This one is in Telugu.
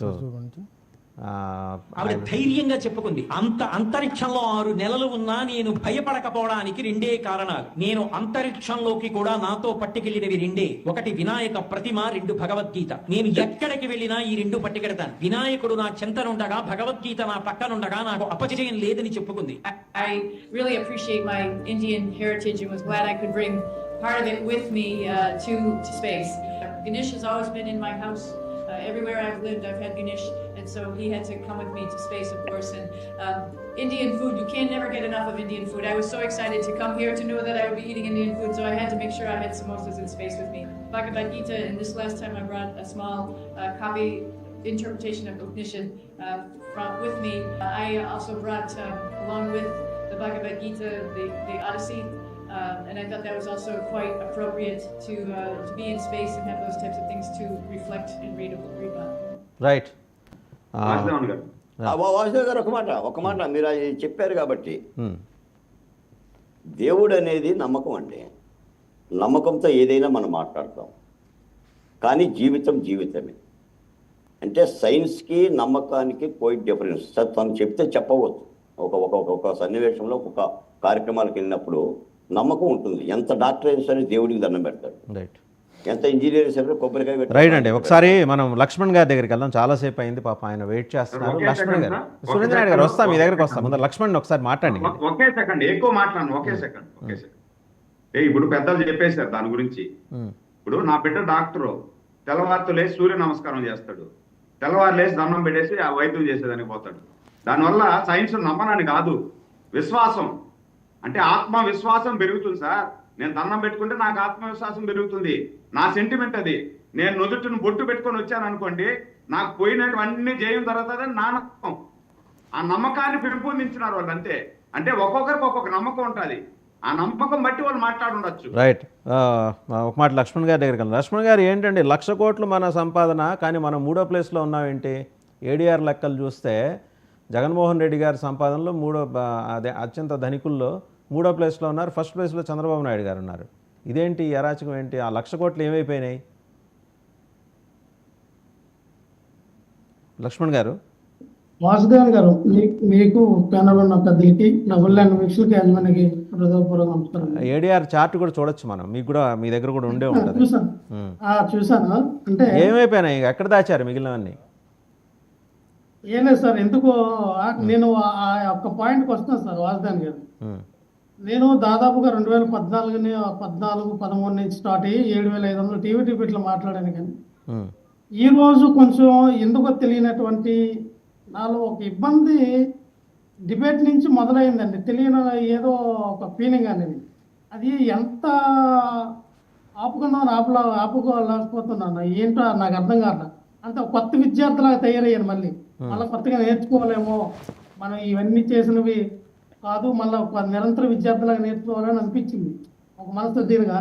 సో ఆవిడ ధైర్యంగా చెప్పుకుంది. అంతరిక్షంలో 6 నెలలు ఉన్నా నేను భయపడకపోవడానికి 2 కారణాలు. నేను అంతరిక్షంలోకి కూడా నాతో పట్టుకెళ్ళినవి 2. ఒకటి వినాయక ప్రతిమ, 2 భగవద్గీత. నేను ఎక్కడికి వెళ్ళినా ఈ 2 పట్టుకెడతాను. వినాయకుడు నా చెంతనుండగా, భగవద్గీత నా పక్కనుండగా నాకు అపజయం లేదని చెప్పుకుంది. I really appreciate my Indian heritage and was glad I could bring part of it with me to space. Ganesh has always been in my house. Everywhere I've lived, I've had Ganesh, and so he had to come with me to space, of course. And Indian food, you can never get enough of Indian food. I was so excited to come here to know that I would be eating Indian food, so I had to make sure I had samosas in space with me. Bhagavad Gita, and this last time I brought a small copy interpretation of Upanishad with me. I also brought, along with the Bhagavad Gita, the Odyssey. And I thought that was also quite appropriate to be in space and have those types of things to reflect and read about. Right. Vasudev గారు ఒక మాట మీరు అది చెప్పారు కాబట్టి, దేవుడు అనేది నమ్మకం అండి. నమ్మకంతో ఏదైనా మనం మాట్లాడతాం, కానీ జీవితం జీవితమే. అంటే సైన్స్కి నమ్మకానికి క్వైట్ డిఫరెన్స్. తను చెప్తే చెప్పవచ్చు. ఒక సన్నివేశంలో ఒక కార్యక్రమాలకు వెళ్ళినప్పుడు నమ్మకం ఉంటుంది. ఎంత డాక్టర్ అయినా సరే దేవుడికి దండం పెడతాడు, రైట్. ఎంత ఇంజనీర్ సరే కొబ్బరికాయ పెడతాడు. రైట్ అండి. ఒకసారి మనం లక్ష్మణ్ గారి దగ్గరికి వెళ్దాం. చాలాసేపు అయింది, పాప ఆయన వెయిట్ చేస్తున్నారు. లక్ష్మణ్ గారు, సురేంద్ర నాయుడు గారు వస్తాం, మీ దగ్గరికి వస్తాం. ముందు లక్ష్మణ్ ఒకసారి మాట్లాడండి. ఒకే సెకండ్, ఎక్కువ మాట్లాడను. ఒకే సెకండ్. ఇప్పుడు పెద్దలు చెప్పేశారు దాని గురించి. ఇప్పుడు నా బిడ్డ డాక్టరు తెల్లవారుతో లేచి సూర్య నమస్కారం చేస్తాడు, తెల్లవారు లేచి దండం పెట్టేసి ఆ వైద్యం చేసేదానికి పోతాడు. దానివల్ల సైన్స్ నమ్మనాన్ని కాదు, విశ్వాసం అంటే ఆత్మవిశ్వాసం పెరుగుతుంది సార్. నేను దండం పెట్టుకుంటే నాకు ఆత్మవిశ్వాసం పెరుగుతుంది. నా సెంటిమెంట్ అది. నేను నుదుటిని బొట్టు పెట్టుకొని వచ్చాను అనుకోండి, నాకు పోయినటువన్నీ జయం జరుగుతుందని నా నమ్మకం. ఆ నమ్మకాన్ని పెంపొందించినారు వాళ్ళు, అంతే. అంటే ఒక్కొక్కరికి ఒక్కొక్క నమ్మకం ఉంటుంది. ఆ నమ్మకం బట్టి వాళ్ళు మాట్లాడుండొచ్చు. రైట్. ఒక మాట లక్ష్మణ్ గారి దగ్గరికి వెళ్దాం. లక్ష్మణ్ గారు, ఏంటండి 1,00,000 కోట్లు మన సంపాదన, కానీ మనం 3వ ప్లేస్లో ఉన్నామేంటి? ఏడీఆర్ లెక్కలు చూస్తే జగన్మోహన్ రెడ్డి గారి సంపాదనలో అదే అత్యంత ధనికుల్లో 3వ ప్లేస్లో ఉన్నారు. ఫస్ట్ ప్లేస్లో చంద్రబాబు నాయుడు గారు ఉన్నారు. ఇదేంటి అరాచకం ఏంటి? ఆ 1,00,000 కోట్లు ఏమైపోయినాయి? లక్ష్మణ్ గారు. వాసుదేవన్ గారు, మీకు ప్యానల్ ఉన్న పెద్దలకి, నవ్వులాంటి వీక్షలకి, యజమానికి హృదయపూర్వక నమస్కారం. ఏడీఆర్ చార్ట్ కూడా చూడొచ్చు మనం, మీకు కూడా మీ దగ్గర కూడా ఉండే ఉంటుంది. చూసాను. అంటే ఏమైపోయినాయి, ఎక్కడ దాచారు మిగిలినవన్నీ? ఏం లేదు సార్, ఎందుకో నేను ఆ ఒక్క పాయింట్కి వస్తున్నాను సార్ వాసుదేవన్ గారు. నేను దాదాపుగా 2014-13 నుంచి స్టార్ట్ అయ్యి 7,500 టీవీ డిబేట్లో మాట్లాడాను. కానీ ఈరోజు కొంచెం ఎందుకో తెలియనటువంటి నాలో ఒక ఇబ్బంది డిబేట్ నుంచి మొదలైందండి. తెలియని ఏదో ఒక ఫీలింగ్ అనేది. అది ఎంత ఆపుకుందామని ఆపుకోలేకపోతున్నాను. ఏంటో నాకు అర్థం కాదు. అంత కొత్త విద్యార్థులాగా తయారయ్యాను. మళ్ళీ కొత్తగా నేర్చుకోవాలేమో, మనం ఇవన్నీ చేసినవి కాదు, మళ్ళీ నిరంతర విద్యార్థులాగా నేర్చుకోవాలని అనిపించింది ఒక మనసు దీనిగా.